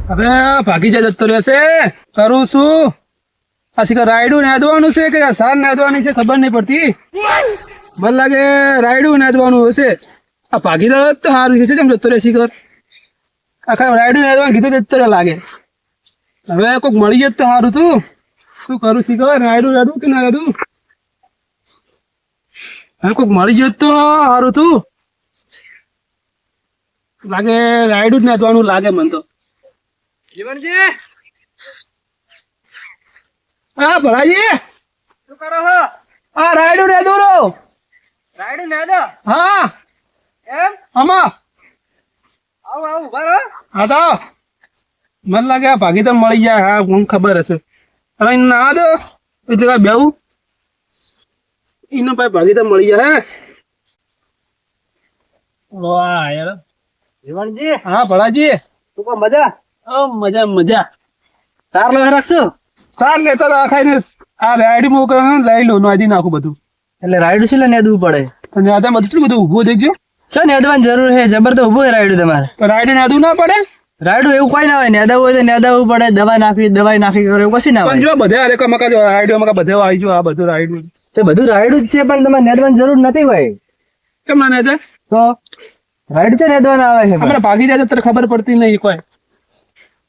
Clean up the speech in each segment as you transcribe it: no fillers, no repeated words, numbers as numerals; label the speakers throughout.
Speaker 1: હવે ભાગી જાય જતો રહેશે. કરું શું? આ રાયડું નાદવાનું છે કે સાર નાદવાની છે ખબર નહીં પડતી. મને લાગે રાયડું નાદવાનું હશે. આ ભાગીદાર તો સારું છે કેમ જતો રહે શીખર. આખા રાયડું નાદવાનું કીધું જતો રહે લાગે. હવે કોઈક મળી જાય તો સારું તું. શું કરું શીખર? રાયડું રાયડું કે ના રાયડું? હવે કોઈક મળી જાય તો સારું તું. લાગે રાયડું જ નાદવાનું લાગે મને તો.
Speaker 2: જીવનજી
Speaker 1: હા ભલાજી
Speaker 2: શું કરો છો?
Speaker 1: હા રાયડું નાદો રો.
Speaker 2: રાયડું નાદો
Speaker 1: હા
Speaker 2: એમ?
Speaker 1: આમાં
Speaker 2: આવું આવું ઉભા રહો.
Speaker 1: હા તો મને લાગે આ ભાગીદાર મળી જાય. હા મને ખબર હશે. હવે ના દો એટલે કાંઈ બેવું એનો ભાઈ ભાગીદાર મળી જાય. હે વાહ યાર.
Speaker 2: જીવનજી
Speaker 1: હા ભલાજી
Speaker 2: તું કો મજા?
Speaker 1: મજા મજા.
Speaker 2: તાર લો રાખશું
Speaker 1: સાર લેતા હતા ખાઈને આ રાયડી મૂક લઈ લો નાદી નાખું બધું.
Speaker 2: એટલે રાયડું શું નેદવું પડે?
Speaker 1: તો નાદા બધું કેટલું બધું ઊભું દેખજો.
Speaker 2: શું નેદવાની જરૂર છે? જબર તો ઊભું હોય રાયડું તમારે.
Speaker 1: તો રાયડી નાદવું ના પડે.
Speaker 2: રાયડું એવું કોઈ ના હોય. નેદાવું હોય તો નેદાવું પડે. દવાઈ નાખી કરે એવું કશું ના
Speaker 1: પણ
Speaker 2: હોય.
Speaker 1: જો બધે અરે મકા જો રાયડો મકા બધે આવી જો આ બધું રાયડું
Speaker 2: તો બધું રાયડું જ છે પણ તમારે નેદવાની જરૂર નથી ભાઈ.
Speaker 1: કેમ ના નાદે?
Speaker 2: તો રાયડું છે નેદવાના આવે છે.
Speaker 1: આપણે ભાગી જાય તો ખબર પડતી નહીં કોઈ.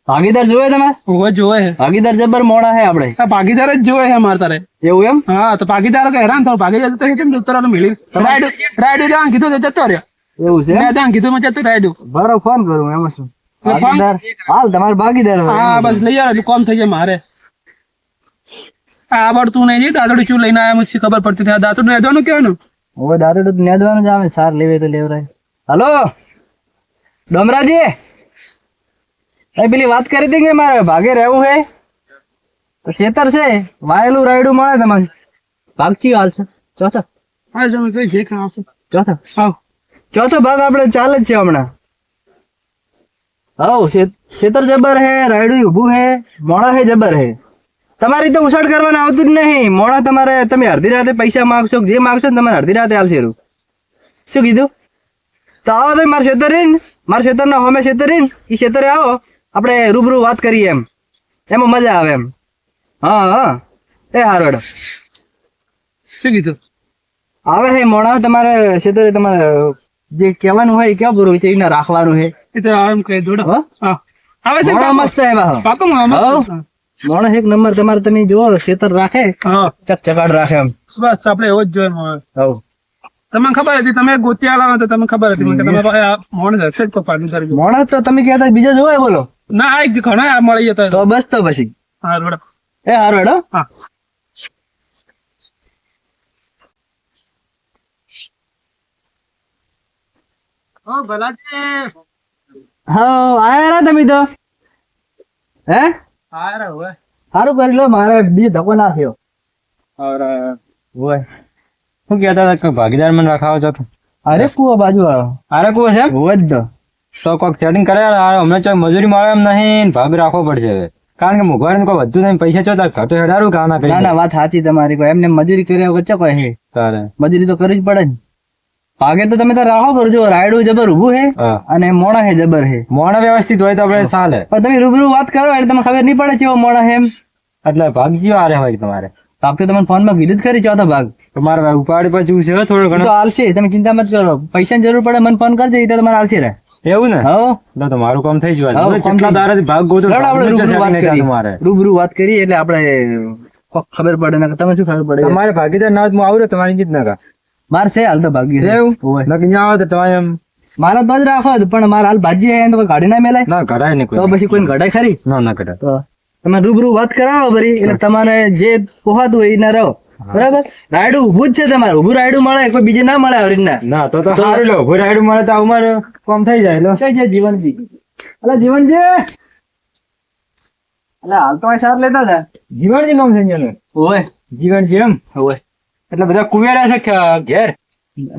Speaker 2: ભાગીદાર જોવે તમારે?
Speaker 1: ઓવે જોવે છે.
Speaker 2: ભાગીદાર જબર મોડા છે આપણે.
Speaker 1: આ ભાગીદાર જ જોવે છે મારે તારે.
Speaker 2: એવું એમ?
Speaker 1: હા તો ભાગીદાર કે હેરાન થાવ ભાગીદાર તો કેમ જતો રહ્યો મિલી. રાયડું રાયડું કીધું તો જતો રહ્યો.
Speaker 2: એવું છે એમ?
Speaker 1: મેં ત્યાં કીધું મેં જતો રાયડું.
Speaker 2: બરો ફોન કરું એમાં શું?
Speaker 1: એટલે ફોન?
Speaker 2: ભાગીદાર હાલ તમારે ભાગીદાર હોય
Speaker 1: હા
Speaker 2: એમાં
Speaker 1: બસ લઈ આવે કોમ થઈ જાય મારે. આ આવડતું નહીં જઈ દાદડું શું લઈને આવ્યા મને ખબર પડતી નથી. આ દાદડું નેદવાનું કહેવાનું.
Speaker 2: શું? હવે દાદડું તો નેદવાનું જ આવે. સાર લેવે તો લેવરાય. હલો ડોમરાજી એ પેલી વાત કરી હતી કે મારે ભાગે રહેવું છે તો શેતર છે વાયેલું રાયડું મળે તમારે. ભાગ ચી હાલ છે? ચોથો
Speaker 1: હા તમે કઈ જે કામ આવશે.
Speaker 2: ચોથો
Speaker 1: આવ
Speaker 2: ચોથો ભાગ આપણે ચાલે જ છે હમણાં. હવ શેતર જબર હે, રાયડું ઊભું હે, મોણા હે જબર હે. તમારી તો ઉછાળ કરવાનું આવતું જ નહીં. મોણા તમારે તમે અડધી રાતે પૈસા માંગશો જે માંગશો ને તમારે અડધી રાતે આવશે. શું કીધું? તો આવો તમે મારા ખેતર રહીને મારા ખેતરના હોમે ખેતર રહીને એ ખેતરે આવો આપણે રૂબરૂ વાત કરીએ એમ. એમાં મજા આવે એમ. હા હા એ હારોડ
Speaker 1: શું કીધું?
Speaker 2: આવે હે મોણા તમારે ખેતરે તમારે જે કહેવાનું હોય એ કેવું પૂરું વિચારીને રાખવાનું છે.
Speaker 1: એ તો આમ કહી દોડો.
Speaker 2: હા
Speaker 1: હા આવે છે
Speaker 2: મોણા મસ્ત હે બાહો.
Speaker 1: પાકો મસ્ત.
Speaker 2: મોણા એક નંબર તમારે તમે જુઓ ખેતર રાખે
Speaker 1: હા
Speaker 2: ચકચકાટ રાખે એમ.
Speaker 1: બસ આપણે એવો જ જોઈએ.
Speaker 2: હવ
Speaker 1: તમને ખબર હતી તમે ગોતી આલા તો તમને ખબર હતી કે તમે મોણ હશે જ કોઈ પાણી કરી.
Speaker 2: મોણા તો તમે કહેતા બીજો જોવાય બોલો.
Speaker 1: ના આ ઘણા આ મળી જતા.
Speaker 2: તો બસ તો પછી
Speaker 1: હા રોડ.
Speaker 2: એ હારો હેડો.
Speaker 1: હા ઓ ભલાજી
Speaker 2: હા આયા રા તમે તો હે
Speaker 1: હા રે હોય.
Speaker 2: સારું કરી લો મારે બીજો ધક્કો ના થયો. હોય
Speaker 3: શું કહેતા હતા કે ભાગીદાર મને રખાવો છો?
Speaker 2: અરે કુવો બાજુ વાળો
Speaker 3: અરે કોઈ છે
Speaker 2: હોય જ તો
Speaker 3: કોઈક સેટિંગ કરે હમણાં ચોક મજૂરી મળે એમ નહીં. ભાગ રાખવો પડશે હવે કારણ કે મોઘવારી કોઈ વધુ નહીં. પૈસા ચોતા ઘટો હેડારું કામ ના
Speaker 2: ના ના વાત સાચી તમારી. કોઈ એમને મજૂરી કર્યા વગર ચો કોઈ
Speaker 3: તારે
Speaker 2: મજૂરી તો કરવી જ પડે જ. ભાગે તો તમે તાર રાખો પર જો રાયડું જબર ઊભું હે
Speaker 3: હા.
Speaker 2: અને મોણા હે જબર હે.
Speaker 3: મોણ વ્યવસ્થિત હોય તો આપણે ચાલે.
Speaker 2: પણ તમે રૂબરૂ વાત કરો એટલે તમને ખબર નહીં પડે કેવો મોણા હે એમ.
Speaker 3: એટલે ભાગ કયો આરે હોય તમારે?
Speaker 2: ભાગ તો તમને ફોનમાં કીધું જ ખરી ચોથો ભાગ
Speaker 3: તમારે ઉપાડી પછી છે થોડો
Speaker 2: તો
Speaker 3: ઘણો
Speaker 2: હાલશે. તમે ચિંતા મત કરો. પૈસાની જરૂર પડે મને ફોન કરજો એ તો તમારે હાલશે રે.
Speaker 3: એવું ને?
Speaker 2: હો
Speaker 3: તો મારું કામ થઈ
Speaker 2: હા,
Speaker 3: જવાનું.
Speaker 2: કામ
Speaker 3: કેટલા
Speaker 2: થઈ
Speaker 3: તારાથી ભાગ ગોતો
Speaker 2: ચાલો આપણે રૂબરૂ વાત કરીએ.
Speaker 3: તમારે
Speaker 2: રૂબરૂ વાત કરીએ એટલે આપણે ખબર પડે ને તમે શું ખબર પડે.
Speaker 3: તમારે ભાગીદાર ના હોય તો હું આવું તમારી જીત ના કા
Speaker 2: મારે છે હાલ તો ભાગી છે.
Speaker 3: એવું
Speaker 2: હોય.
Speaker 3: નક્કી ના આવે તો તમારે એમ
Speaker 2: મારા તો જ રાખો જ, પણ મારે હાલ ભાજી હે તો કોઈ ગાડી ના મેલાય.
Speaker 3: ના કરાય નહીં
Speaker 2: તો
Speaker 3: કોઈ.
Speaker 2: પછી કોઈ ઘડાય ખરી.
Speaker 3: ના ના કરાય.
Speaker 2: તો તમે રૂબરૂ વાત કરાવો ભરી એટલે તમારે જે પોહાતું હોય એ ના રહો. બરાબર. રાયડું ઊભું જ છે તમારે. ઊભું રાયડું મળે કોઈ બીજે ના મળે આવી રીતના.
Speaker 3: ના તો સારું લો ભૂર રાયડું મળે તો અમારે કામ થઈ જાય લો.
Speaker 2: છે જીવનજી. અલા જીવનજી અલા હાલ તો અહીં સાર લેતા હતા.
Speaker 3: જીવનજી નામ છે એનું.
Speaker 2: ઓય
Speaker 3: જીવનજી એમ
Speaker 2: ઓય.
Speaker 3: એટલે બધા કુવેરા છે કે ઘેર?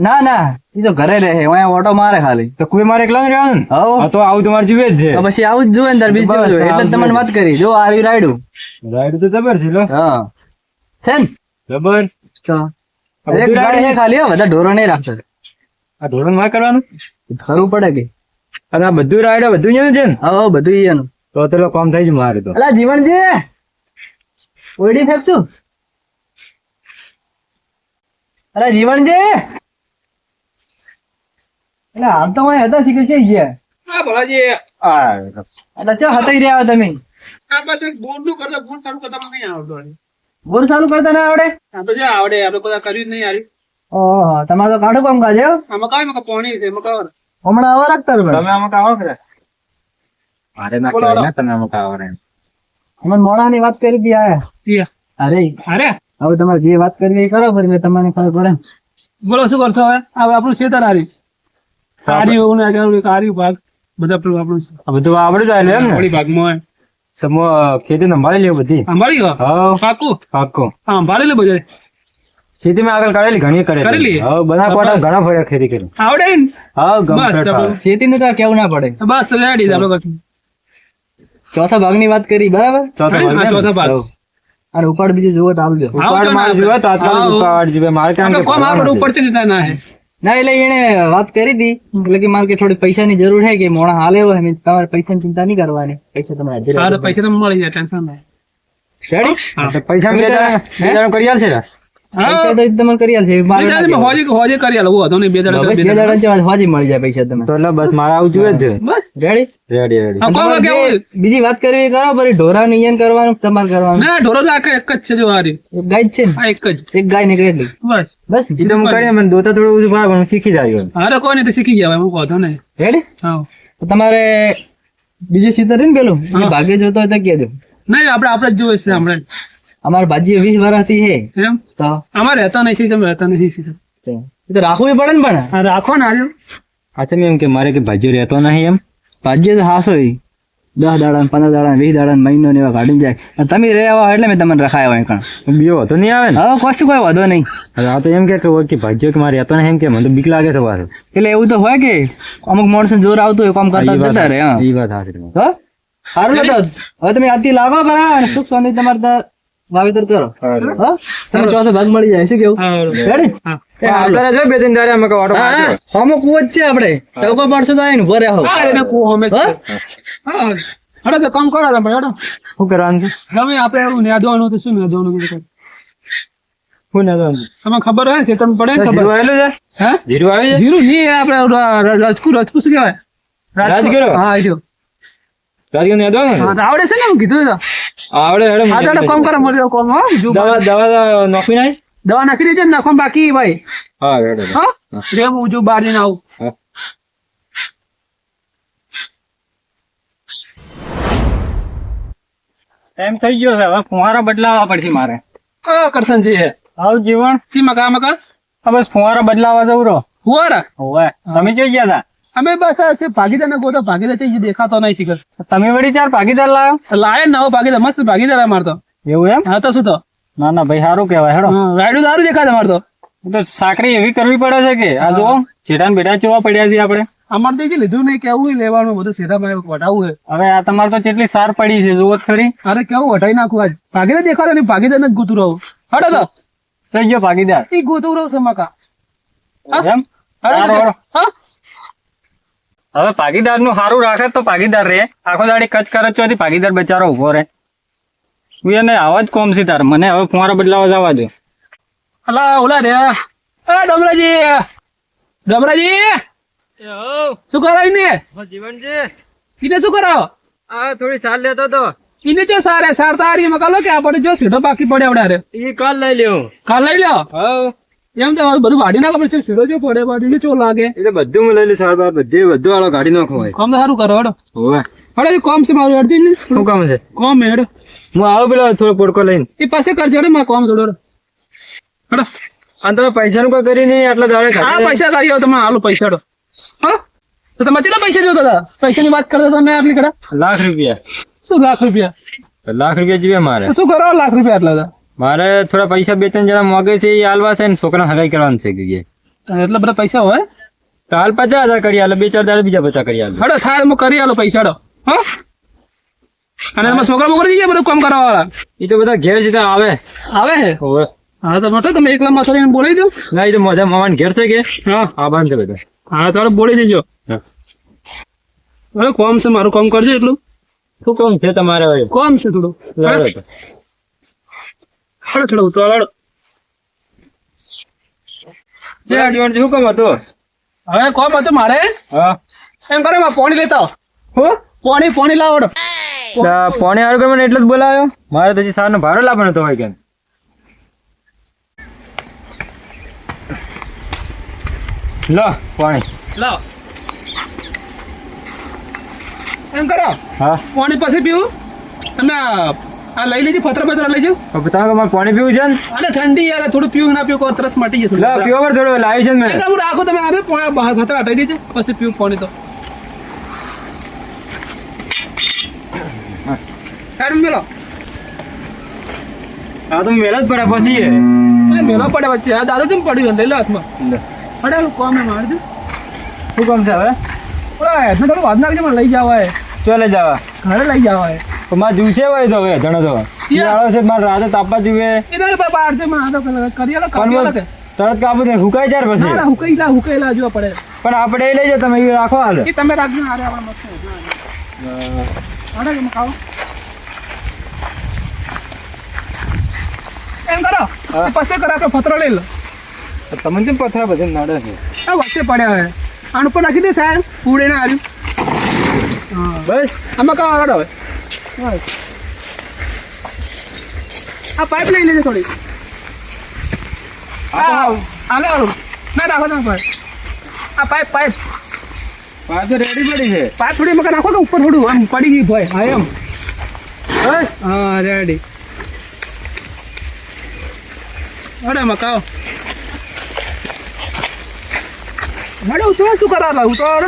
Speaker 2: ના ના એ તો ઘરે રહે. અહીંયા ઓટો મારે ખાલી.
Speaker 3: તો કુવે મારે એકલા રહેવાનું ને?
Speaker 2: હવ.
Speaker 3: હા તો આવું તમારે જીવે જ છે.
Speaker 2: તો પછી આવું જ જોઈએ ને તાર બીજું
Speaker 3: બસ,
Speaker 2: જોઈએ. એટલે
Speaker 3: આવું
Speaker 2: જ તમને
Speaker 3: જોઈએ.
Speaker 2: વાત કરી. જો આવી રાયડું.
Speaker 3: રાયડું તો જબર છે લો.
Speaker 2: હા છે ને
Speaker 3: જબર.
Speaker 2: તો
Speaker 3: આ બધું
Speaker 2: એક ગાય
Speaker 3: રાયડું
Speaker 2: છે ખાલી. હો બધા ઢોરો નહીં રાખતો.
Speaker 3: આ ધોરણ માં કરવાનું
Speaker 2: ખરું પડે કે
Speaker 3: અને આ બધું રાયડું બધું અહીંયા છે ને?
Speaker 2: હા બધું એનું.
Speaker 3: તો તો કામ થઈ જ મારે તો
Speaker 2: અલા જીવનજી ઓડી ફેંકશું અલા જીવનજી અલા હાલ તો અહીં હતા શીખે છે ગયા
Speaker 1: હા ભલાજી
Speaker 2: અલા ચા હતાઈ રહ્યા તમે
Speaker 1: આ બસ બોર્ડ નું કરતા બોર્ડ ચાલુ કરતા મને નહીં આવડતું આની.
Speaker 2: બોર ચાલુ કરતા ના આવડે
Speaker 1: આપણે જે આવડે આપણે બધા કર્યું જ નહીં યાર.
Speaker 2: ઓહો તમારે તો કાઢું કામ કાજે હો.
Speaker 1: આમાં કાંઈ મકા પાણી છે મકા
Speaker 2: હમણાં આવા રાખતા રહો
Speaker 3: તમે આમાં કાવો કરે મારે ના
Speaker 1: બોલો,
Speaker 3: કહેવાય
Speaker 1: બોલો.
Speaker 3: ને તમે આમાં કાવો રે
Speaker 2: અમે મોડાની વાત કરી હતી આયા અરે
Speaker 1: અરે
Speaker 2: હવે તમારે જે વાત કરવી એ કરો પછી એટલે તમને ખબર પડે
Speaker 1: બોલો શું કરશો હવે હવે આપણું ખેતર હારી કાર્યું ને આગળ કાર્યું ભાગ બધા પેલું આપણું
Speaker 3: આ બધું આવડે જાય એમ ને
Speaker 1: આપણી ભાગમાં હોય
Speaker 3: તમે ખેતી સંભાળી લ્યો બધી
Speaker 1: સંભાળી ગયો
Speaker 3: હા
Speaker 1: પાકું
Speaker 3: પાક્કો
Speaker 1: હા સંભાળી લે બધે
Speaker 3: ખેતીમાં આગળ કરેલી ઘણી
Speaker 1: કરેલી?
Speaker 3: હા બધા કોટા ઘણા ફર્યા ખેતી કરી
Speaker 1: આવડે ને
Speaker 3: હા
Speaker 1: બસ,
Speaker 3: ગમ
Speaker 1: ચાલો.
Speaker 2: ખેતીનું તો કેવું ના પડે
Speaker 1: બસ રેડી આપણે કશું
Speaker 2: ચોથા ભાગની વાત કરી બરાબર
Speaker 1: હા, ચોથા ભાગ.
Speaker 2: અને ઉપાડ બીજું જુઓ તો આવજો
Speaker 1: આવો
Speaker 3: ઉપાડ
Speaker 1: તો
Speaker 3: માર
Speaker 1: ના
Speaker 3: જોવે
Speaker 1: આપણે.
Speaker 3: તાત્કાલિક
Speaker 1: આવો.
Speaker 3: ઉપાડ જોવે મારે કામ
Speaker 1: આપણે
Speaker 3: કે
Speaker 1: કોમ આપણે ઉપર થી ના ના હે
Speaker 2: ના એટલે એને વાત કરી હતી એટલે કે મારે કે થોડી પૈસાની જરૂર છે કે મોડા હાલે હોય મેં તમારે પૈસાની ચિંતા નહીં કરવાની પૈસા તમારે હાજર
Speaker 1: હા તો પૈસા તો મળી જાય ટેન્શન નહીં
Speaker 2: Ready?
Speaker 3: તો પૈસા
Speaker 2: તમે
Speaker 3: બે
Speaker 2: તારા-
Speaker 3: દાડા કરી આલશે ને
Speaker 2: પૈસા તો તમને કરી આલશે મારે ના કહેવાય.
Speaker 1: હોજે હોજે કરી આલો હતો નહીં બે
Speaker 2: બસ બે
Speaker 1: દાડા
Speaker 2: દાડા છે, હાજી મળી જાય પૈસા તમે
Speaker 3: તો એટલે બસ મારે આવું જોઈએ જ
Speaker 1: બસ
Speaker 2: રેડી
Speaker 3: રેડી રેડી
Speaker 1: હા, કોમ કેવું?
Speaker 2: બીજી વાત કરવી એ કરો પછી ઢોરા નિયન કરવાનું તમારે કરવાનું
Speaker 1: ના ઢોરો તો આખા એક જ છે જો હારી
Speaker 2: એક ગાય જ છે ને
Speaker 1: આ એક જ
Speaker 2: એક ગાય નીકળે એટલી
Speaker 1: બસ
Speaker 2: બસ
Speaker 3: એ તો હું કરીને મને દોતા થોડું બધું ભાવ હું શીખી જાય
Speaker 1: હારે કોઈ નહીં તો શીખી ગયા હું કહો નહીં
Speaker 2: રેડી
Speaker 1: હા
Speaker 2: તો તમારે બીજે સીધા ને પેલું
Speaker 1: હા.
Speaker 2: એ ભાગે જોતો હોય તો કહેજો
Speaker 1: નહીં આપણે જ જોઈએ છે હમણાં
Speaker 2: અમારે બાજી 20 વર્ષથી છે
Speaker 1: એમ
Speaker 2: તો
Speaker 1: અમારે રહેતા નહીં તમે રહેતા નથી સીધા
Speaker 2: એ તો રાખવું પડે ને પણ
Speaker 1: હા રાખો ને હાલ્યો
Speaker 3: અચ્છા મેં એમ કે મારે કે ભાજીઓ રહેતો નહીં એમ
Speaker 2: ભાજ્ય તો હાસો 10 દાડા 15 દાડા 20 દાડા મહિનો ને એવા કાઢીને જાય અને તમે રહ્યા હોય એટલે મેં તમને રખાયા હોય કણ
Speaker 3: બીજો હતો નહીં આવે ને
Speaker 2: હવે કશું કોઈ વાંધો નહીં
Speaker 3: હવે આ તો એમ કે ભાજીઓ કે મારે રહેતો નહીં એમ કે મને તો બીક લાગે છે પાછું
Speaker 2: એટલે એવું તો હોય કે અમુક માણસો જોર આવતું હોય કામ કરતા જતા રહે હા
Speaker 3: એ વાત સાચી
Speaker 2: હો? સારું ને તો હવે તમે આથી લાગો બરા અને સુખ શાંતિ તમારે ત્યાં વાવેતર કરો હો તમે ચોથો ભાગ મળી જાય શું કેવું
Speaker 1: હા
Speaker 2: રેડી
Speaker 1: હા
Speaker 3: અત્યારે જો બે ત્રણ દાડે અમે ઓટો મારજો.
Speaker 2: હમો કુવો જ છે આપણે ટકો પાડશો તો આવીને ભરે હો
Speaker 1: હા એને કુવો અમે
Speaker 2: હો?
Speaker 1: હા હડો તો કામ કરો તમે હડો
Speaker 3: શું કરવાનું છે
Speaker 1: હવે આપણે એવું નેદવાનું તો શું નેદવાનું બધું
Speaker 3: શું ના કરવાનું?
Speaker 1: તમને ખબર હોય છે તમને પડે ને
Speaker 3: જીરું
Speaker 1: ખબર
Speaker 3: આવેલું છે
Speaker 1: હા
Speaker 3: જીરું આવી છે
Speaker 1: જીરું નહીં આપણે રાજકુર શું કહેવાય
Speaker 3: રાજગીરો?
Speaker 1: હા આઈ ગયો
Speaker 3: રાજગીરો ને દો ને
Speaker 1: હા તો આવડે છે ને હું કીધું તો
Speaker 3: આવડે હેડો
Speaker 1: હા તો કામ કરો મળ્યો કોમ હા જો
Speaker 3: દવા નાખી નાખ
Speaker 1: દવા નાખી દેજે ને નાખવા બાકી ભાઈ
Speaker 3: હા હેડો
Speaker 1: હા રે હું જો બહાર જઈને આવું
Speaker 3: હા. ટાઈમ થઈ ગયો છે હવે ફુવારા બદલાવવા પડશે મારે
Speaker 1: કરશનજી હે
Speaker 3: આવ જીવન
Speaker 1: સી મકા મકા
Speaker 3: આ બસ ફુવારા બદલાવવા જવું રહો
Speaker 1: હુવારા
Speaker 3: હોવે તમે જોઈ ગયા હતા
Speaker 1: અમે બસ આ છે ભાગીદાર ને ગોતો ભાગીદાર છે એ દેખાતો નહીં શીખર
Speaker 3: તમે વળી ચાર ભાગીદાર લાવ્યો
Speaker 1: લાય નવો ભાગીદાર મસ્ત ભાગીદાર આ મારતો
Speaker 3: એવું એમ
Speaker 1: હા તો શું તો
Speaker 3: ના ના ભાઈ સારું કહેવાય હેડો
Speaker 1: હા, રાયડું સારું દેખાય મારતો
Speaker 3: એ તો સાકરી એવી કરવી પડે છે કે આ જો જેઠાન બેટા ચેવા પડ્યા છે આપણે
Speaker 1: અમારે તો એ જે લીધું નહીં કેવું લેવાનું બધું સીધા ભાઈ વટાવું હે
Speaker 3: હવે આ તમારે તો કેટલી સાર પડી છે જોવો જ ખરી
Speaker 1: અરે કેવું વટાઈ નાખું આજ ભાગીદાર દેખાતો નહીં ભાગીદાર ને જ ગૂતું રહું હડો તો
Speaker 3: થઈ ગયો ભાગીદાર
Speaker 1: એ ગૂતું રહું છે મકા હા?
Speaker 3: એમ
Speaker 1: હડો તો
Speaker 3: સારું,
Speaker 1: હા
Speaker 3: હવે ભાગીદાર નું સારું રાખે તો ભાગીદાર રે આખો દાડી કચ કરે ચોથી ભાગીદાર બચારો ઉભો રે હું એને આવા જ કોમ છે તાર મને હવે ફુવારા બદલાવા જવા દો
Speaker 1: અલા ઓલા રે ડમરાજી ડમરાજી શું કરાય ને
Speaker 3: જીવનજી
Speaker 1: એને શું કરાવો
Speaker 3: આ થોડી સાર લેતો તો
Speaker 1: એને જો સારે સારતા હારી મકા લો કે આપણે જો સીધો બાકી પડે આવડે રે
Speaker 3: ઈ કાલ લઈ લ્યો
Speaker 1: કાલ લઈ લ્યો એમ તો બધું વાડી નાખો પછી સીધો જો પડે વાડી ચો લાગે
Speaker 3: એ તો બધું હું લઈ લઉં સાર બાર બધું આલો ગાડી નાખો હોય
Speaker 1: કામ તો સારું કરો હડો
Speaker 3: હોવે
Speaker 1: હડો એ કોમ છે મારું અડધી ને
Speaker 3: શું કામ છે
Speaker 1: કોમ હે હડો
Speaker 3: હું આવું પેલો થોડો પોડકો લઈને
Speaker 1: એ પાસે કરજે હડો મારે કોમ થોડો હડો
Speaker 3: આ તમે પૈસા નું કોઈ કરી નહીં આટલા દાડે
Speaker 1: હા
Speaker 3: ખાલી
Speaker 1: પૈસા કરી આવો તમે હાલો પૈસા હડો હા તો તમે કેટલા પૈસા જોતા હતા પૈસાની વાત કરતા તમે આટલી કડા
Speaker 3: લાખ રૂપિયા
Speaker 1: શું લાખ રૂપિયા
Speaker 3: લાખ રૂપિયા જોઈએ મારે
Speaker 1: તો શું કરો લાખ રૂપિયા આટલા હતા
Speaker 3: મારે થોડા પૈસા બે ત્રણ જણા મોગે છે એ હાલવા છે ને છોકરા હગાઈ કરવાનું છે કે
Speaker 1: એટલા બધા પૈસા હોય
Speaker 3: તો હાલ 50,000 કરી હાલે બે ચાર દાડે બીજા 50 કરી હાલે
Speaker 1: હડો થાય હું કરી આલો પૈસા હડો હા અને એમાં છોકરા મોકલી દીજે બધું કામ કરવા વાળા
Speaker 3: એ તો બધા ઘેર સીધા આવે
Speaker 1: આવે હે
Speaker 3: હોવે
Speaker 1: હા તો મોટો તમે એકલા માથા લઈને બોલાવી દો
Speaker 3: ના એ તો મોજા મામાને ઘેર છે કે
Speaker 1: હા
Speaker 3: આ બાંધ છે બધા
Speaker 1: હા તો બોલી દેજો
Speaker 3: હા.
Speaker 1: હવે કોમ છે મારું કામ કરજો એટલું
Speaker 3: શું કામ છે તમારે હવે?
Speaker 1: કોમ છે થોડું
Speaker 3: લાડો તો.
Speaker 1: હળો થોડું તો હળો
Speaker 3: જે આગેવાન શું કામ હતું?
Speaker 1: હવે કોમ હતું મારે
Speaker 3: હા
Speaker 1: એમ કરે પાણી લેતા આવો.
Speaker 3: હું
Speaker 1: પાણી લાવો
Speaker 3: પોણે હારું કરવા એટલે જ બોલાવ્યો. મારે તો હજી સારનો ભાડો લાવવાનો હતો હોય કેમ. લો પાણી.
Speaker 1: લાવો એમ કરો
Speaker 3: હા
Speaker 1: પાણી પછી પીવું તમે આ લઈ લેજો ફતરા બતરા લઈ જાઓ.
Speaker 3: હવે તમે મારે પાણી પીવું છે ને?
Speaker 1: અરે ઠંડી યાર થોડું પીવું ના પીવું તરસ મટી જશે
Speaker 3: લો પીવો પર થોડું લાવી છે ને મેં.
Speaker 1: હું રાખો તમે આ ફતરા હટાવી દેજો પછી પીવું પાણી તો સાઈડ મેલો
Speaker 3: હા તો મેળ જ પડે પછી એ.
Speaker 1: એટલે મેલો પડે વચ્ચે આ દાદા કેમ પડ્યું લઈ લો હાથમાં પડે કોમ મારજો
Speaker 3: શું કામ છે હવે?
Speaker 1: ઓલા હેઠને થોડું વાત નાખજો મને લઈ જવા હોય
Speaker 3: ચાલે જવા
Speaker 1: ઘરે લઈ જવા હોય
Speaker 3: તો મારે જીવશે હોય તો હવે જણો તો શિયાળો છે મારે રાતે તાપવા જોઈએ.
Speaker 1: એ તો બહાર છે માં તો કરી આલો
Speaker 3: પણ
Speaker 1: કાપી આલો કે
Speaker 3: તરત કાપું ને હુકાય ચાર
Speaker 1: ના
Speaker 3: પછી.
Speaker 1: ના હુકાઈલા જોવા પડે
Speaker 3: પણ આપણે એ લઈ જાઓ તમે એ રાખો હાલ.
Speaker 1: એ તમે રાખજો આરે આવા મસ્ત આડે કે ખાઓ એમ કરો પછી કરો આપણે ફતરો લઈ લો
Speaker 3: તમને કેમ પથરા બધે નડે છે?
Speaker 1: આ વચ્ચે પડ્યા હોય આન ઉપર નાખી દે સાહેબ ઉડે ના આવ્યું હા
Speaker 3: બસ
Speaker 1: આમાં કાં આગળ હવે આ પાઇપ લઈ લેજો થોડી આલે વાળું ના રાખો તમે પાઇપ આ પાઇપ
Speaker 3: તો રેડી પડી છે.
Speaker 1: પાઇપ થોડી મકા નાખો કે ઉપર થોડું આમ પડી ગઈ ભાઈ હા એમ
Speaker 3: બસ
Speaker 1: હા રેડી અરે મકાઓ મેડમ ઉતરો શું કરા ઉતાર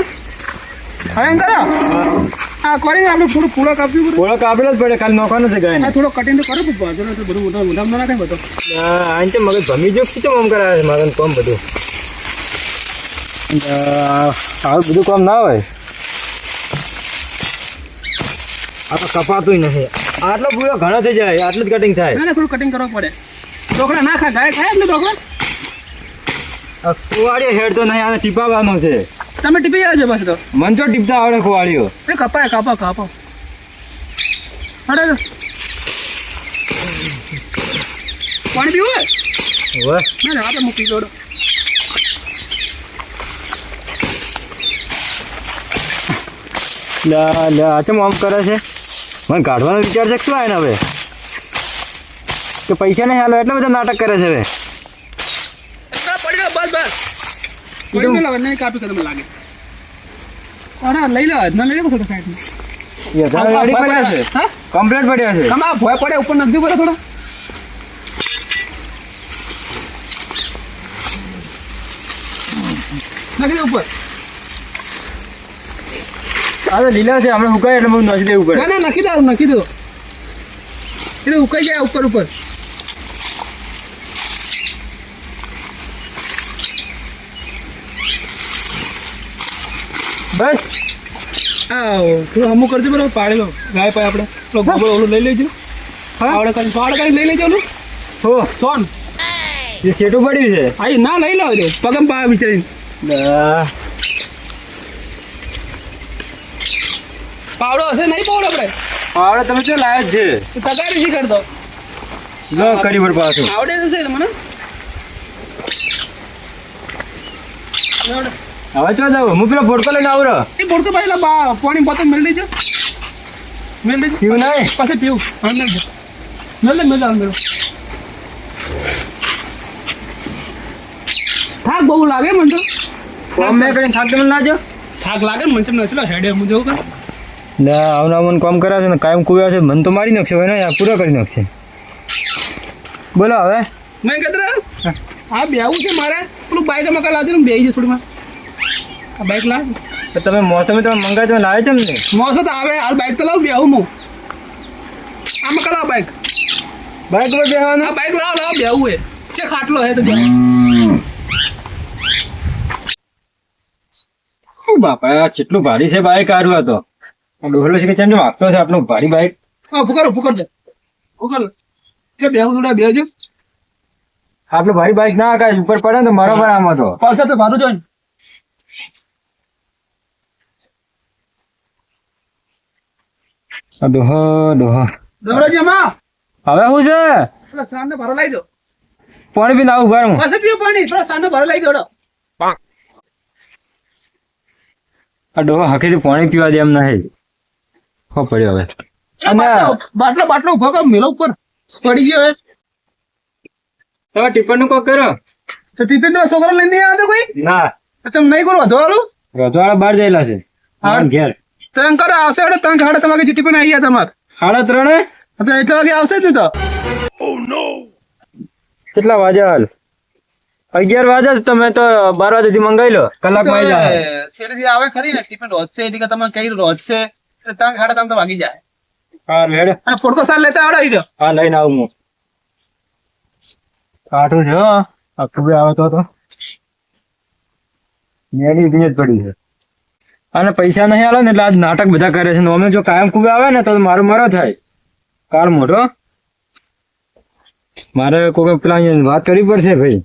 Speaker 1: હવે એમ કરો આ કરી આપણે થોડું પૂળો કાપ્યું બધું
Speaker 3: ઓળખ આપેલો જ પડે ખાલી નોખવાનો છે ગાય
Speaker 1: આ થોડો કટિંગ તો કરો બાજુ તો બધું મોટા મોટા ના નાખે બધો
Speaker 3: આને તો મગજ ભમી જો શું કામ કરાવે છે મારે કામ બધું આવું બધું કામ ના હોય. આ તો કપાતું નથી. આટલો પૂરો ઘણો થઈ જાય આટલું જ કટિંગ થાય.
Speaker 1: ના ના થોડું કટિંગ કરવા પડે ઢોકળા ના ખા ગાય ખાય એટલે ઢોકળા
Speaker 3: કુવાડીઓ હેડ તો નહીં આને ટીપાવાનો છે.
Speaker 1: તમે ટીપી આવજો બસ તો
Speaker 3: મંચો ટીપતા આવડે કુવાડીઓ.
Speaker 1: એ કપાય કાપો અરે પાણી પીવું હોય ના ના આપણે મૂકી દોડો
Speaker 3: ચમ આમ કરે છે મને કાઢવાનો વિચાર છે કે શું આને હવે કે પૈસા નહીં હાલો એટલે બધા નાટક કરે છે હવે.
Speaker 1: પડી જાઓ બસ કોઈ મેલા નહીં કાપી કે તમને લાગે અરે લઈ લો ના લઈ લો થોડો સાઈડમાં
Speaker 3: રેડી પડ્યા છે
Speaker 1: હા
Speaker 3: કમ્પ્લીટ પડ્યા છે.
Speaker 1: કમા ભોય પડે ઉપર નદી પડે થોડો નાખી દે ઉપર
Speaker 3: આ તો લીલા છે હમણાં હુકાય એટલે મને નોચી દેવું પડે.
Speaker 1: ના ના નાખી દો એટલે ઉકાઈ જાય ઉપર
Speaker 3: બસ
Speaker 1: હા તું અમુક કરજો બરાબર પાડેલો ગાય પાય આપણે પેલો ગોબર ઓલું લઈ લેજો પાવડે કરી લઈ લેજો ઓલું
Speaker 3: હો
Speaker 1: સોન
Speaker 3: એ છેટું પડ્યું છે.
Speaker 1: આઈ ના લઈ લો રે પગમ પા વિચારીને પાવડો હશે નહીં પાવડો આપણે
Speaker 3: આવડે તમે શું લાયક છે
Speaker 1: તો તગારી શી કરતો
Speaker 3: લો કરી પર પાછું
Speaker 1: આવડે જશે મને
Speaker 3: હવે ચો જાવ હું પેલો ફોટકો લઈને આવું રહ્યો.
Speaker 1: એ બોલતો ભાઈ પાણી બોતલ મેળ દેજો
Speaker 3: પીવું નહીં
Speaker 1: પછી પીવું હા મેળ દે મેળ થાક બહુ લાગે મને તો
Speaker 3: કોમ મેં કરીને થાક તમે ના જો
Speaker 1: થાક લાગે ને મને તમને ચલો હેડે હું જવું કર
Speaker 3: ના આવના મને કામ કરાવે છે ને કાયમ કુવ્યા છે મને તો મારી નાખશે ભાઈ ને પૂરા કરી નાખશે. બોલો હવે
Speaker 1: મેં કહેતો હા બેવું છે મારે પેલું બાઈક મકા લાવજો ને બેસી છે થોડીમાં આ બાઈક લાવ
Speaker 3: તો તમે મોસમે તમે મંગાવી તમે લાવે છે ને
Speaker 1: મોસો તો આવે હાલ બાઈક તો લાવ બેહું હું આ મકા લાવ બાઈક
Speaker 3: બાઈક પર બેહવાનું
Speaker 1: આ બાઈક લાવ બેહું હે છે ખાટલો હે તો બેહું
Speaker 3: બાપા આ કેટલું ભારી છે બાઈક આરું હતો ડોહલો છે કે ચેમ આપતો છે આટલું ભારી બાઈક.
Speaker 1: હા ફુકર દે કે બેહું થોડા બેહજો
Speaker 3: આટલું ભારી બાઈક ના કાંઈ ઉપર પડે ને તો બરાબર આમ હતો.
Speaker 1: પાછળ તો ભારું જોઈને
Speaker 3: ડોહો ડોહો
Speaker 1: ડમરાજી માં
Speaker 3: હવે શું છે
Speaker 1: થોડા સાંજનો ભરો લાવી દો
Speaker 3: પાણી પીને આવું બાર હું
Speaker 1: પાછો પીવો પાણી થોડા સાંજનો ભરો લાવી દો
Speaker 3: આ ડોહો હકેથી પાણી પીવા દે એમ નહીં હો પડ્યો હવે
Speaker 1: બાટલો બાટલો ઉભો કર મેલો ઉપર પડી ગયો હે
Speaker 3: તમે ટિફિન નું કોક કરો
Speaker 1: તો ટિફિન તો છોકરો લઈને નહીં આવતો કોઈ
Speaker 3: ના
Speaker 1: અચ્છા નહીં કરો વધુ વાળું
Speaker 3: રજવાડા બહાર જયેલા છે
Speaker 1: હા.
Speaker 3: ઘેર
Speaker 1: તંગ કરે આવશે એટલે તંગ હાડે તમારે ટિફિન આવી ગયા તમારે
Speaker 3: 3:30
Speaker 1: તો એટલા વાગે આવશે જ ને તો
Speaker 3: કેટલા વાગ્યા હાલ 11 વાગ્યા જ તમે તો 12 વાગે સુધી મંગાવી લો કલાકમાં આવી જાય
Speaker 1: શેરીથી આવે ખરી ને ટિફિન રોજશે એટલે કે તમે કઈ રોજશે એટલે તંગ હાડે તમે તો વાગી જાય
Speaker 3: હા રેડ
Speaker 1: અને ફોટકો સાર લેતા આવડે આવી જાઓ
Speaker 3: હા લઈને આવું હું કાઠું છે હો આખું બી આવે તો મેલી જ પડી છે અને પૈસા નહીં આવે ને એટલે આજ નાટક બધા કરે છે ને અમે જો કાયમ ખૂબ આવે ને તો મારો મરો થાય કાળ મોઢો મારે કોઈ પેલા અહીંયા વાત કરવી પડશે ભાઈ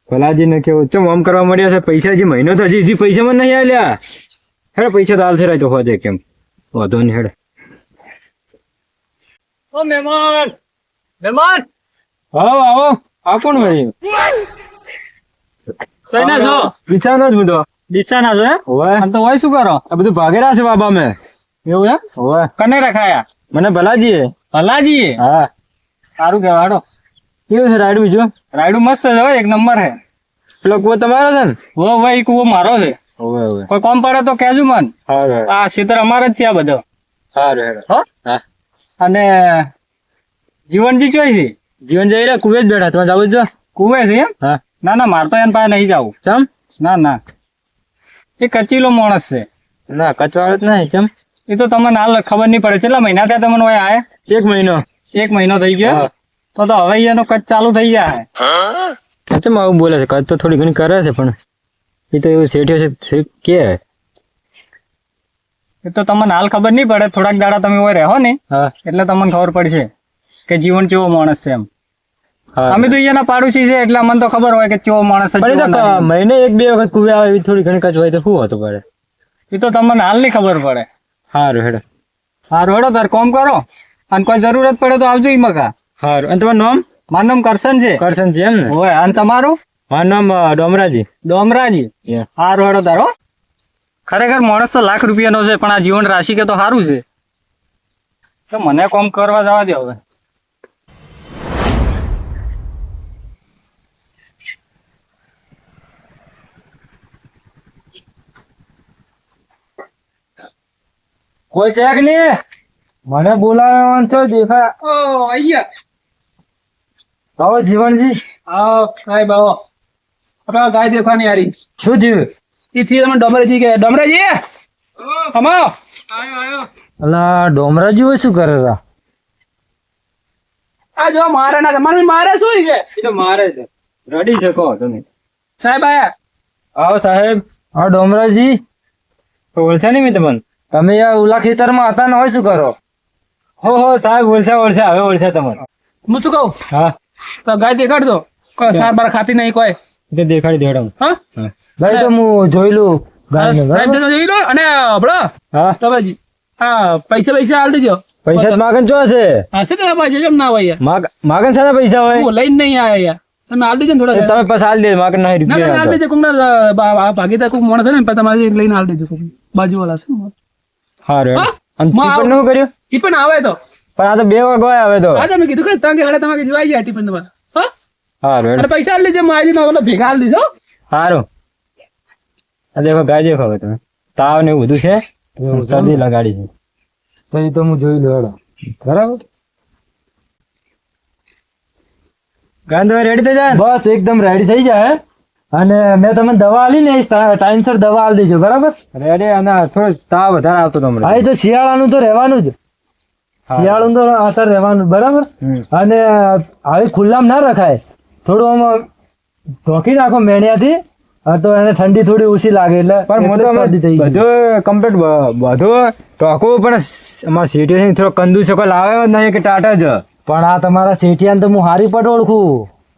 Speaker 3: ભલાજીને કેવું ચમ આમ કરવા મળ્યા છે પૈસા જે મહિનો તો હજી પૈસામાં નહીં આલ્યા હેડે પૈસા તો હાલ છે તો હોજે કેમ વાંધો નહીં હેડે ઓ મહેમાન મહેમાન આવો આવો આ કોણ ભાઈ
Speaker 1: સૈના છો
Speaker 3: દિશાનો જ બધો
Speaker 1: દિશાના છો
Speaker 3: હોય
Speaker 1: આમ તો હોય શું કરો
Speaker 3: આ બધું ભાગેલા છે બાબા મેં
Speaker 1: એવું એમ
Speaker 3: હોય
Speaker 1: કને રખાયા
Speaker 3: મને ભલાજી
Speaker 1: ભલાજી
Speaker 3: હા
Speaker 1: સારું કહેવાડો
Speaker 3: કેવું છે રાઈડ બીજું
Speaker 1: રાયડું મસ્ત છે હો, એક નંબર હે
Speaker 3: પેલો કુવો તમારો છે ને
Speaker 1: વો ભાઈ કુવો મારો છે
Speaker 3: હોય હોય
Speaker 1: કોઈ કોમ પડે તો કહેજો મન
Speaker 3: હા
Speaker 1: આ ક્ષેત્ર અમારે જ છે આ બધો
Speaker 3: સારું હેડો
Speaker 1: હો
Speaker 3: હા
Speaker 1: અને જીવનજી ચોઈ છે
Speaker 3: જીવન જઈ રહ્યા કુવે જ બેઠા તમે જાવ છો
Speaker 1: કુવે છે એમ
Speaker 3: હા
Speaker 1: ના ના મારે તો એને પાસે નહીં જવું
Speaker 3: ચમ
Speaker 1: ના ના એ કચીલો માણસ છે
Speaker 3: ના કચવાળો જ નહીં ચમ
Speaker 1: એ તો તમને હાલ ખબર નહીં પડે કેટલા મહિના થયા તમને હોય આયા
Speaker 3: 1 મહિનો
Speaker 1: 1 મહિનો થઈ ગયો
Speaker 3: હા.
Speaker 1: તો હવે એનો કચ ચાલુ થઈ જાય
Speaker 3: ચમ આવું બોલે છે કચ તો થોડી ઘણી કરે છે પણ એ તો એવું શેઠ્યો છે કે
Speaker 1: એ તો તમને હાલ ખબર નહીં પડે થોડાક દાડા તમે હોય રહો ને
Speaker 3: હા
Speaker 1: એટલે તમને ખબર પડશે કે જીવન કેવો માણસ છે એમ
Speaker 3: હા
Speaker 1: અમે તો અહીંયાના પાડોશી છે એટલે અમને તો ખબર હોય કે કેવો માણસ છે
Speaker 3: પણ એ
Speaker 1: કેવો
Speaker 3: તો
Speaker 1: નહીં.
Speaker 3: મહિને 1-2 વખત કુવે આવે એવી થોડી ઘણી કચ હોય તો શું હતું પડે
Speaker 1: એ તો તમને હાલ નહીં ખબર પડે
Speaker 3: સારું હેડો
Speaker 1: હારું હેડો તાર કોમ કરો અને કોઈ જરૂરત પડે તો આવજો ઈ મકા
Speaker 3: સારું અને તમારું નામ
Speaker 1: મારું નામ કરશન છે
Speaker 3: કરશન છે એમ ને
Speaker 1: હોય અને તમારું
Speaker 3: મારું નામ ડોમરાજી
Speaker 1: ડોમરાજી હારું હેડો તારો ખરેખર માણસ તો લાખ રૂપિયાનો છે પણ આ જીવન રાશિ કે તો સારું છે તો મને કોમ કરવા જવા દે હવે
Speaker 3: કોઈ ચેક નહીં મને બોલાવવાનું છે દેખા
Speaker 1: ઓ અહીંયા
Speaker 3: આવો જીવનજી
Speaker 1: આવો સાહેબ આવો આપણા ગાય દેખવાની યારી
Speaker 3: શું થયું
Speaker 1: એથી તમે ડમરાજી કે ડમરાજી કમાઓ
Speaker 3: અલા ડોમરાજી હોય શું કરે રા
Speaker 1: આ જો મારે ના મને મારે શું છે
Speaker 3: એ તો મારે છે રડી શકો તમે
Speaker 1: સાહેબ આયા
Speaker 3: આવો સાહેબ હા ડોમરાજી ઓળખ્યા નહીં મેં તમને તમે યાર ઉલા ખેતરમાં હતા ને હોય શું કરો હો સાહેબ ઓળખ્યા હવે ઓળખ્યા તમારે
Speaker 1: હું શું કહું
Speaker 3: હા
Speaker 1: તો ગાય દેખાડ દો કોઈ સાર બાર ખાતી નહીં કોઈ
Speaker 3: તે દેખાડી દેવડમ
Speaker 1: હા
Speaker 3: ભાઈ તો હું જોઈ લઉં ગાયને,
Speaker 1: સાહેબ
Speaker 3: બરાબર?
Speaker 1: તો જોઈ લો અને હબળો
Speaker 3: હા
Speaker 1: ડમરાજી હા પૈસા હાલ દેજો
Speaker 3: પૈસા જ માગન ચો છે
Speaker 1: હશે તો પૈસા જેમ ના હોય યાર
Speaker 3: માગન સાના પૈસા હોય
Speaker 1: હું લઈને નહીં આયા યાર તમે હાલ દેજો ને થોડા
Speaker 3: તમે પાછા હાલ દે માગન નહીં
Speaker 1: ના તમે હાલ
Speaker 3: રૂપિયા
Speaker 1: દેજો કોકના ભાગીદાર કોક માણસ છે ને પછી તમારે લઈને હાલ દેજો કોક બાજુવાળા છે ને
Speaker 3: હા રે
Speaker 1: હા?
Speaker 3: અને
Speaker 1: માં
Speaker 3: ટીપણ નું કર્યું
Speaker 1: ટિફિન આવે તો
Speaker 3: પણ આ તો 2 વાગે આવે તો
Speaker 1: હા તમે કીધું કે તાંગે હાડે તમારે જોઈ જાય ટિફિન તમારે હા
Speaker 3: હા રે
Speaker 1: અને પૈસા હાલ દેજો મારી ઓલો ભેગા હાલ દેજો
Speaker 3: સારું આ દેખો ગાય દેખો હવે તમે તાવ ને એવું બધું છે શરદી લગાડી છે તો એ તો હું જોઈ લઉં હેડો બરાબર ગાંધો રેડી થઈ જાય બસ એકદમ રેડી થઈ જાય અને મેં તમને દવા આલી ને ટાઈમસર દવા આલી દેજો બરાબર રેડી અને થોડો તાવ વધારે આવતો તમને હા એ તો શિયાળાનું તો રહેવાનું જ શિયાળું તો અત્યારે રહેવાનું બરાબર અને આવી ખુલ્લામાં ના રખાય થોડું આમાં ઢોકી નાખો મેણિયાથી તો એને ઠંડી થોડી ઓછી લાગે એટલે શરદી થઈ ગઈ બધું કમ્પ્લીટ બધું ટોકવું પણ અમારા સિચ્યુએશન થોડો કંદુ છે કોઈ લાવે જ નહીં કે ટાટા જ પણ આ તમારા શેઠિયાને તો હું હારી પટ ઓળખું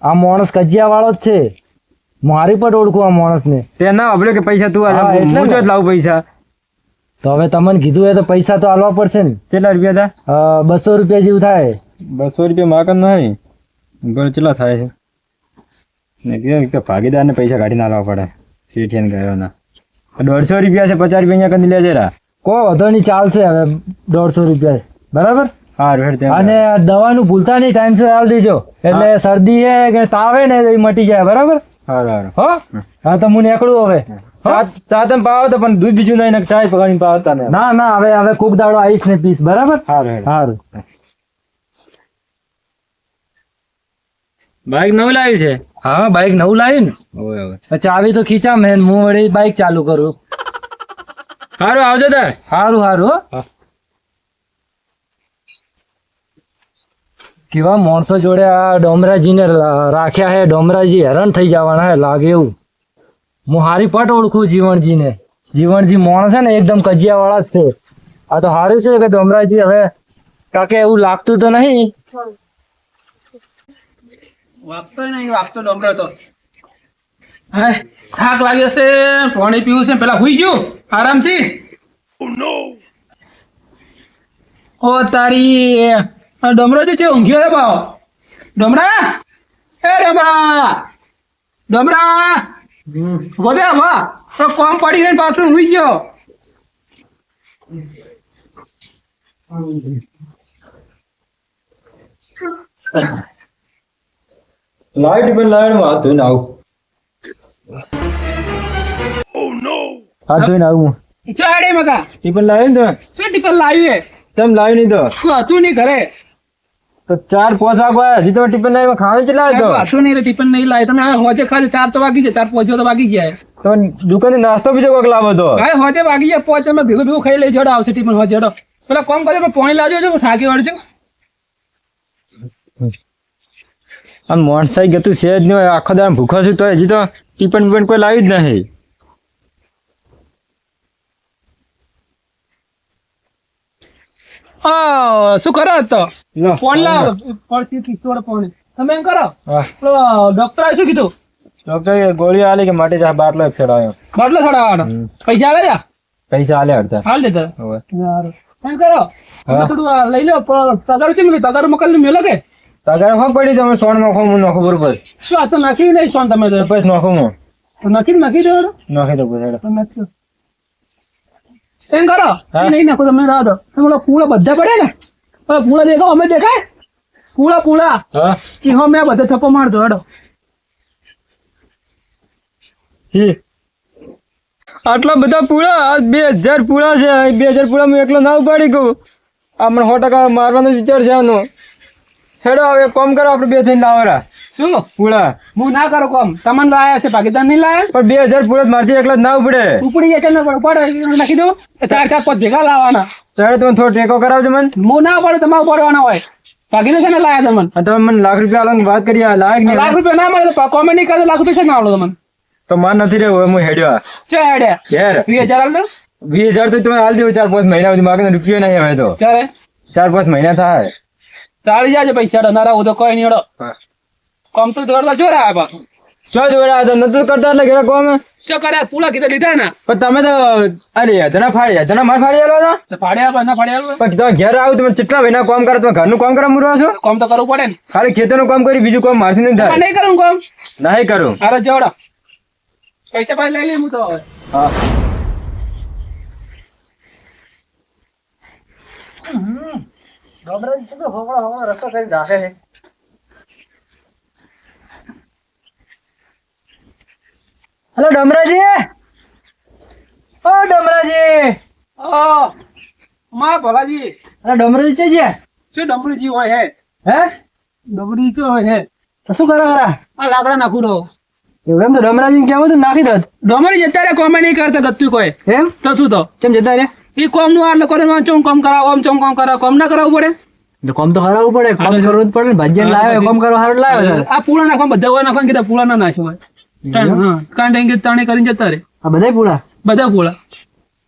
Speaker 3: આ માણસ કજિયા વાળો જ છે હું હારી પટ ઓળખું આ માણસને તે ના આપણે કે પૈસા તું હું જ લાવું પૈસા તો હવે તમને કીધું એ તો પૈસા તો આલવા પડશે ને.
Speaker 2: કેટલા રૂપિયા હતા?
Speaker 3: 200 રૂપિયા જેવું થાય.
Speaker 2: 200 રૂપિયા માકન નહીં પણ કેટલા થાય છે ને કે ભાગીદારને પૈસા કાઢીને આલવા પડે શેઠિયાને ગયો ના 150 રૂપિયા છે 50 રૂપિયા અહીંયા કંઈ લેજે રા
Speaker 3: કોઈ વધો નહીં, ચાલશે હવે 150 રૂપિયા બરાબર.
Speaker 2: હા રેડ
Speaker 3: અને દવાનું ભૂલતા નહીં, ટાઈમસર આલ દેજો એટલે શરદી હે કે તાવે ને એ મટી જાય બરાબર.
Speaker 2: હારું
Speaker 3: હો હા તો હું નીકળું હવે.
Speaker 2: ચા તમે પાવો તો પણ દૂધ બીજું નહીં ને ચા પગાડી પાવતા ને.
Speaker 3: ના ના હવે કોક દાડો આવીશ ને પીસ બરાબર.
Speaker 2: સારું
Speaker 3: સારું.
Speaker 2: બાઈક નવું લાવ્યું છે?
Speaker 3: હા બાઈક નવું લાવ્યું ને. ચાવી તો ખીચા મેં, હું વળી બાઈક ચાલુ કરું.
Speaker 2: સારું આવજો તાર.
Speaker 3: સારું સારું. હો કેવા માણસો જોડે આ ડોમરાજીને રાખ્યા હે. ડોમરાજી હેરાન થઈ જવાના હે લાગે એવું. હું હારી પટ ઓળખું જીવણજીને. જીવણજી માણસ છે ને એકદમ કજિયા વાળા જ છે. આ તો સારું છે કે ડોમરાજી હવે કાકે એવું લાગતું તો નહીં.
Speaker 1: વાગતો નહીં, વાગતો ડોમરો તો. હા થાક લાગ્યો છે, પાણી પીવું છે, પેલા હુઈ ગયું આરામથી. ઓ તારી ડોમરો છે ઊંઘ્યો છે ભાવ. ડોમરા એ ડોમરા વધે વાહ તો કોમ પડી ગઈ પાછું હુઈ ગયો.
Speaker 2: લાઈટ પણ લાઈટ માં હાથ ધોઈને આવું. હાથ ધોઈને આવું.
Speaker 1: ચાડે મગા
Speaker 2: ટીપન લાવ્યું ને
Speaker 1: શું ટીપન લાવ્યું હે?
Speaker 2: ચમ લાવ્યું નહીં તો
Speaker 1: શું હતું નહીં ઘરે?
Speaker 2: તો 4-5 વાગ્યા હજી તો ટીપન લાવ્યું ખાવાનું કેટલા હતો?
Speaker 1: હતું નહીં ટીપન નહીં લાવ્યું. તમે હોજે ખાલી 4 તો વાગી જાય, 4 તો વાગી ગયા.
Speaker 2: તો દુકાને નાસ્તો બીજો કોક લાવો તો.
Speaker 1: હા હોજે વાગી જાય 5 અમે ભેગું ખાઈ લઈ જડો આવશે ટીપન હોજે જડો. પેલા કોમ કરજો પાણી લાવજો છો ઠાકી વળજો.
Speaker 2: આમ મોણસાઈ ગતું છે જ નહીં, આખો દાડો ભૂખો છું તો હજી તો ટીપન બીપન કોઈ લાવ્યું જ નહીં.
Speaker 1: હા શું કરો તો?
Speaker 2: લો,
Speaker 1: ફોન લાવ પડશે કિશોર પાણી તમે એમ કરો.
Speaker 2: હા.
Speaker 1: પેલો ડોક્ટરે શું કીધું?
Speaker 2: ડોક્ટરે ગોળી આલી કે માટે જા બાટલો એક ચડાવ્યો.
Speaker 1: બાટલો ચડાવવાનો પૈસા આલે જા
Speaker 2: પૈસા આલે અડધા.
Speaker 1: હાલ દેતા
Speaker 2: હવે
Speaker 1: સારું એમ કરો.
Speaker 2: હા.
Speaker 1: થોડું લઈ લો તગારું છે મેલું તગારું મોકલ મેલો કે
Speaker 2: તગાર હોક પડી તમે સોન નાખો હું નાખો બરોબર.
Speaker 1: શું આ તો નાખી નહીં સોન તમે તો
Speaker 2: બસ નાખો હું
Speaker 1: તો નાખી દેવાનો.
Speaker 2: નાખી દો બસ.
Speaker 1: એમ કરો
Speaker 2: હા.
Speaker 1: નહીં નાખો તમે રાહ દો. તમે પૂળા બધા પડે ને પૂળા દેખાવ અમે દેખાય પૂળા
Speaker 2: હા
Speaker 1: કે હો મેં બધા થપ્પો મારતો હેડો.
Speaker 2: આટલા બધા પૂળા આ 2000 પૂળા છે. 2000 પૂળા હું એકલો ના ઉપાડી ગયું. આ મને 100% મારવાનો વિચાર છે આનો. હેડો હવે કોમ કરો આપણે બે થઈને લાવરા
Speaker 1: શું
Speaker 2: પૂળા.
Speaker 1: હું ના કરું કોમ તમને લાયા છે ભાગીદાર નહીં લાયા
Speaker 2: પણ 2000 પૂળા મારથી એકલા જ ના ઉપડે.
Speaker 1: ઉપડી જાય છે પડે નાખી દો 4-4 5 ભેગા લાવવાના.
Speaker 2: ત્યારે તમે થોડો ટેકો કરાવજો મને.
Speaker 1: હું ના પડે તમારે પડવાના હોય. ભાગીને છે ને લાયા તમને
Speaker 2: અને તમે મને લાખ રૂપિયા આલવાની વાત કરી આ લાયક નહીં.
Speaker 1: લાખ રૂપિયા ના મળે તો કોમેન્ટ નહીં કરતો લાખ રૂપિયા છે ના આવડો તમને
Speaker 2: તો માર નથી રહ્યો હું હેડ્યો.
Speaker 1: ચો હેડ્યા
Speaker 2: યાર
Speaker 1: 20,000 આલ દો.
Speaker 2: 20,000 તો તમે હાલ દેવો 4-5 મહિના સુધી માગે રૂપિયો નહીં હવે તો
Speaker 1: ચાલે
Speaker 2: 4-5 મહિના થાય.
Speaker 1: ચાલી જાય પૈસા હેડો ના રહું તો કોઈ નહીં હેડો. કોમ તો કરતા જો રહ્યા પાછું
Speaker 2: ચો જોડા તો નથી કરતા એટલે ઘરે કોમ.
Speaker 1: ચો કર્યા પૂળા કીધા લીધા ને
Speaker 2: પણ તમે તો અરે જણા માર ફાડી આલો છો.
Speaker 1: તો ફાડ્યા ના ફાડ્યા
Speaker 2: પણ તમે ઘેર આવો તમે કેટલા મહિના કામ કરો તમે ઘરનું કામ કરવા મૂરો છો.
Speaker 1: કોમ તો કરવું પડે ને.
Speaker 2: ખાલી ખેતરનું કામ કરી બીજું કામ મારથી નહીં થાય.
Speaker 1: નહીં કરું કોમ
Speaker 2: નહીં કરું.
Speaker 1: અરે જોડો પૈસા પાછા લઈ લે હું તો હવે.
Speaker 2: હા હેલો ડમરાજી. ઓ ડમરાજી.
Speaker 1: માં ભલાજી
Speaker 2: અરે ડમરાજી છે જે
Speaker 1: શું ડમરીજી હોય હે?
Speaker 2: હે
Speaker 1: ડમરી તો હોય હે.
Speaker 2: તો શું કરો ખરા
Speaker 1: આ લાકડા નાખું રહો.
Speaker 2: એવું એમ તો ડમરાજી કેવું હતું નાખી દો.
Speaker 1: ડમરી જતા રે કોમે નહીં કરતા ગતું કોઈ
Speaker 2: એમ
Speaker 1: તો શું તો
Speaker 2: કેમ જતા રે.
Speaker 1: એ કોમ નું આટલું કરે ચોમ કોમ કરાવો આમ ચોમ કોમ કરાવો કોમ ના કરાવવું પડે.
Speaker 2: એટલે કામ તો કરાવવું પડે. કામ કરવું જ પડે ને. ભાજ્યા લાવે કામ કરવા સારું લાવે છે.
Speaker 1: આ પૂળા નાખવા બધા હોય નાખવા કીધા પૂળા ના નાખવા હા કાંઈ તાણી કરીને જતા રે
Speaker 2: આ બધા પૂળા
Speaker 1: બધા પૂળા.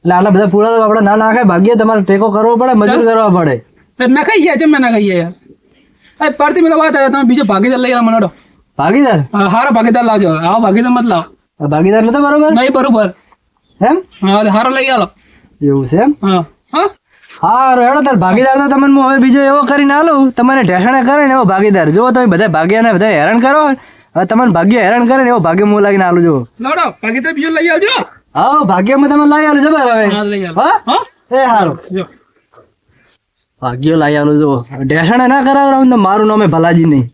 Speaker 2: એટલે આટલા બધા પૂળા તો આપણે ના નાખે. ભાગ્ય તમારે ટેકો કરવો પડે મજૂર કરવા પડે.
Speaker 1: ના ખાઈ ગયા છે મેં ના ખાઈ યાર પડતી મેં તો વાત તમે બીજો ભાગીદાર લઈ આવો મને.
Speaker 2: ભાગીદાર
Speaker 1: હારો ભાગીદાર લાવજો. આવો ભાગીદાર મત લાવો.
Speaker 2: ભાગીદાર નતો બરોબર
Speaker 1: નહીં બરોબર
Speaker 2: એમ.
Speaker 1: હા હારો લઈ આવો.
Speaker 2: એવું છે એમ
Speaker 1: હા હા
Speaker 2: હારું હેડો તાર ભાગીદાર તો તમને હું હવે બીજો એવો કરીને આલું તમારે ઢેસણે કરે ને એવો ભાગીદાર જો તમે બધા ભાગ્યાને બધા હેરાન કરો હવે તમને ભાગ્ય હેરાન કરે ને એવો ભાગ્ય હું લાગીને આલું જો
Speaker 1: લડો બાકી તો બીજું લઈ આવજો.
Speaker 2: હા ભાગ્યમાં તમે લાવી આલું જબર હવે
Speaker 1: હા લઈ આવો.
Speaker 2: હા
Speaker 1: હા
Speaker 2: એ હારું
Speaker 1: જો
Speaker 2: ભાગ્ય લાવી આલું જો ઢેસણે ના કરાવરાવું તો મારું નામે ભલાજી નહીં